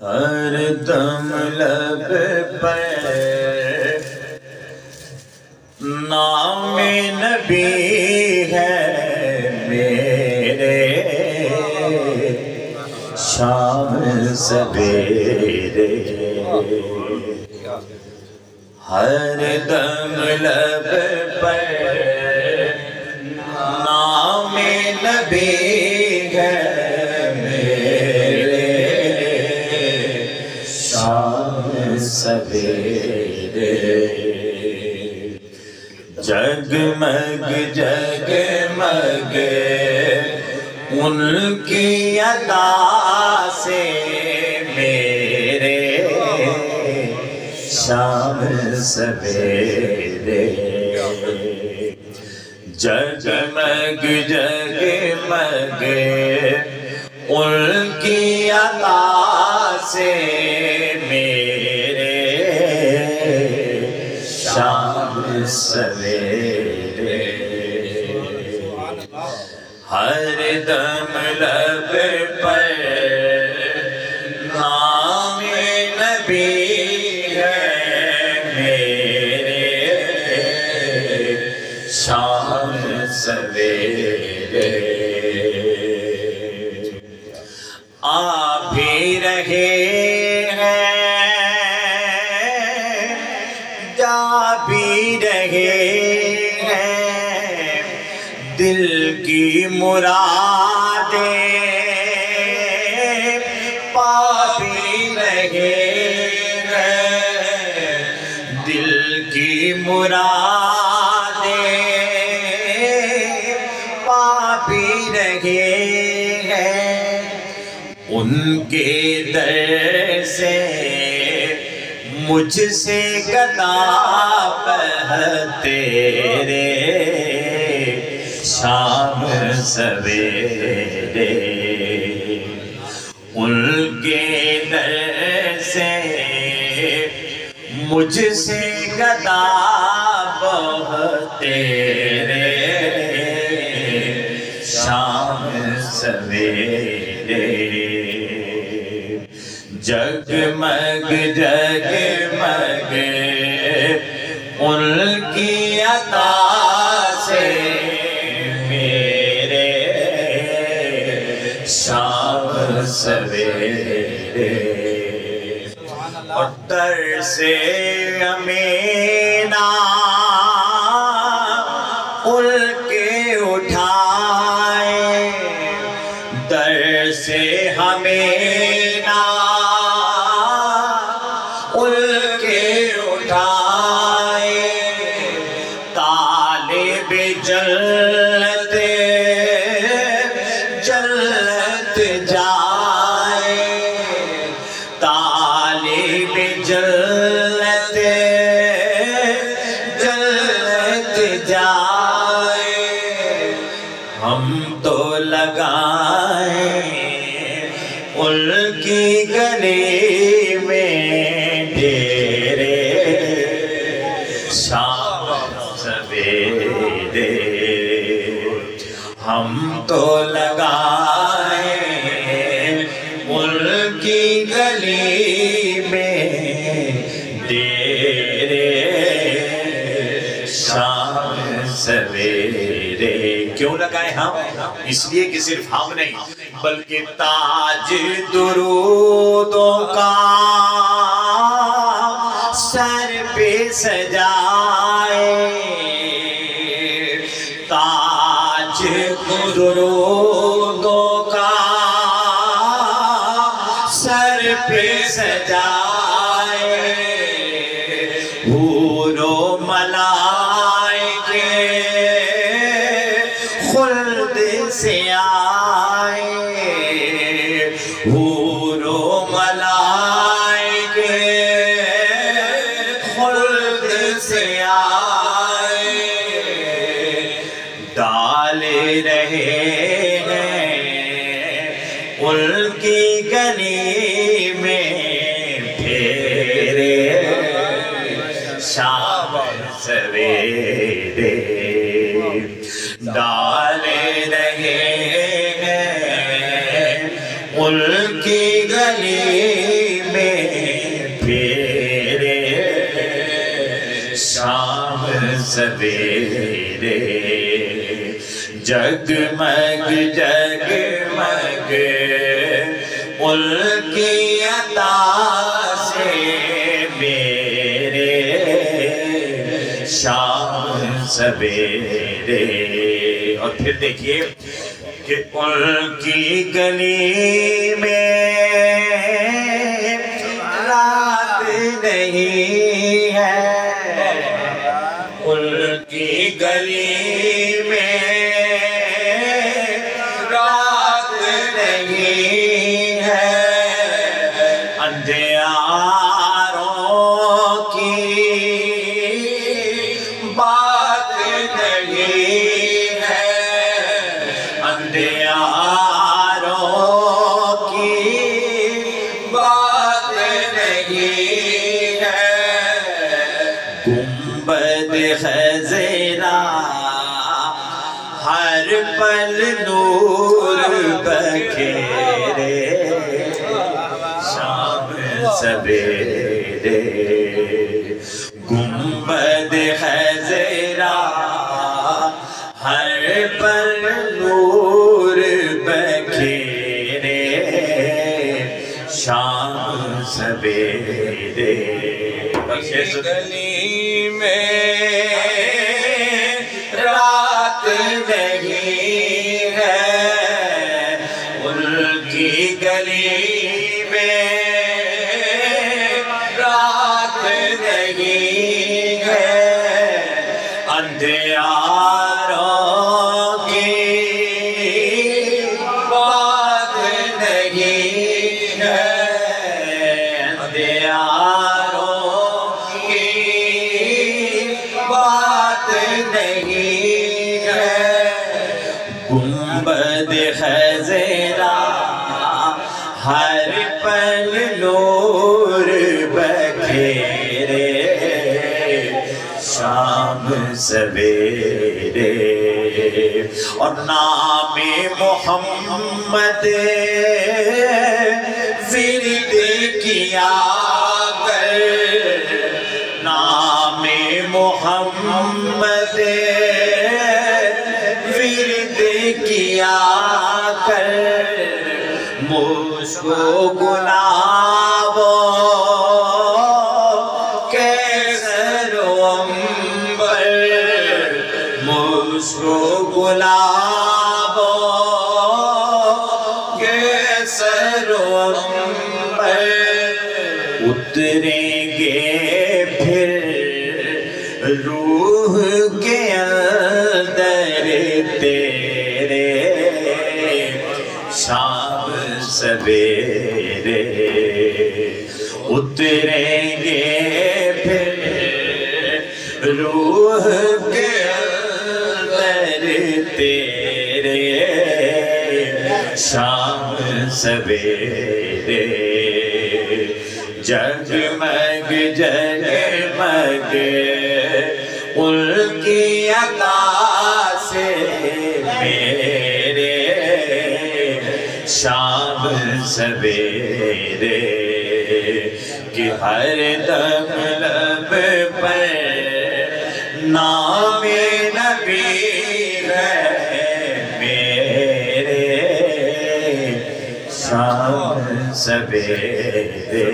ہر دم لب پر نام نبی ہے میرے، شام سویرے ہر دم لب پر نام نبی ہے میرے، شام سویرے جگمگ جگمگ ان کی ادا سے میرے، شام سویرے جگمگ جگمگ ان کی ادا سے میرے، شام سویرے ہر دم لب پر نام نبی ہے میرے، شام سویرے آ بھی رہے ہیں جا بھی رہے ہیں، دل کی مرادیں پا بھی رہے ہیں، دل کی مرادیں پا بھی رہے ہیں، ان کے در سے مجھ سے گدا بہتے رے، شام سویرے ان کے در سے مجھ سے گدا بہتے رے، شام سویرے جگمگ جگمگ ان کی عطا سے میرے، شام سویرے اور در سے امینا ان کے اٹھائے، در سے ہمیں جنت جنت جائے، طالب جنت جنت جائے، ہم تو لگائیں ان کی گلی میں ڈیرے، شام سویرے ہم تو لگائیں ان کی گلی میں ڈیرے، شام سویرے کیوں لگائیں ہم؟ اس لیے کہ صرف ہم نہیں بلکہ تاج درودوں کا سر پہ سجائے، تاج درودوں کا سر پہ سجائے، حور و ملائکے خلد سے آئے، حور و ملائکے خلد سے آئے، ڈالے رہے ہیں ان کی گلی میں پھیرے، شام سویرے ڈالے رہے ہیں ان کی گلی سویرے جگمگ جگمگ ان کی عطا سے میرے شام سویرے. اور پھر دیکھیے کہ ان کی گلی میں رات نہیں ہے، ان کی گلی میں رات نہیں ہے، اندھیاروں کی بات نہیں ہے، اندھیاروں کی بات نہیں ہے. گنبد خضرا ہر پل نور بکھیرے شام سویرے. گنبد خضرا ہر پل نور بکھیرے شام سویرے. گلی میں رات نہیں ہے، ان کی گلی میں رات نہیں ہے، اندھیاروں کی بات نہیں ہے، اندھیاروں کی بات نہیں ہے. گنبد خضرا ہر پل نور بکھیرے شام سویرے. اور نام محمد ورد کیا کر، نام محمد ورد کیا کر، مجھ کو گناہوں کے سر و عنبر، مجھ کو گناہوں کے سر و عنبر. اتریں گے پھر روح کے اندر تیرے شام سویرے. اتریں گے پھر روح کے اندر تیرے شام سویرے. جگمگ جگمگ ان کی عطا سے میرے شام سویرے. کہ ہر دم لب پر نام نبی ہے میرے شام سویرے.